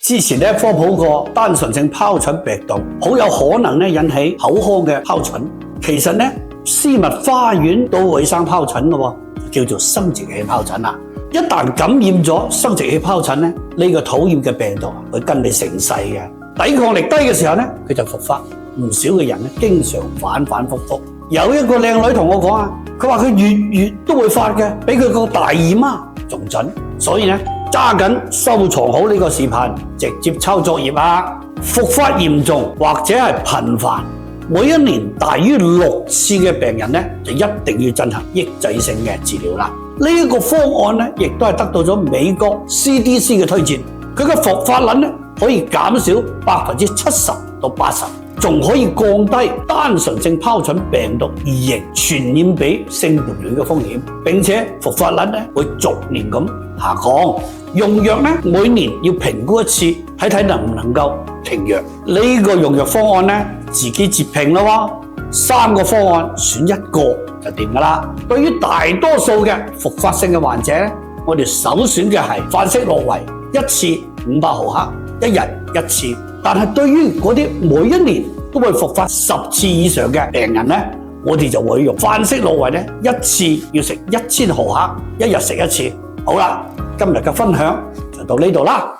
之前咧科普過單純性疱疹病毒，好有可能咧引起口腔嘅疱疹。其實咧絲襪花園都會生疱疹嘅，叫做生殖器疱疹啦。一旦感染咗生殖器疱疹咧，呢個討厭嘅病毒會跟你成世嘅。抵抗力低嘅時候咧，佢就復發。唔少嘅人咧，經常反反复复。有一個靚女同我講啊，佢話佢月都會發嘅，比佢個大姨媽仲準。所以咧，揸緊收藏好呢個視頻，直接抄作業啊！復發嚴重或者係頻繁，每一年大於6次嘅病人咧，就一定要進行抑制性嘅治療啦。呢一個方案咧，亦都係得到咗美國 CDC 嘅推薦。佢嘅復發率咧可以減少70%到80%。仲可以降低單純性疱疹病毒異型傳染俾性伴侶嘅風險，並且復發率咧會逐年咁下降。用藥咧每年要評估一次，睇睇能唔能夠停藥。呢個用藥方案咧自己截屏咯，3個方案選1個就掂噶啦。對於大多數嘅復發性嘅患者咧，我哋首選嘅係範式諾維，一次500毫克，一日1次。但係對於嗰啲每一年都會復發10次以上嘅病人咧，我哋就會用範式諾維咧，一次要食1000毫克，一日食1次。好啦，今日嘅分享就到呢度啦。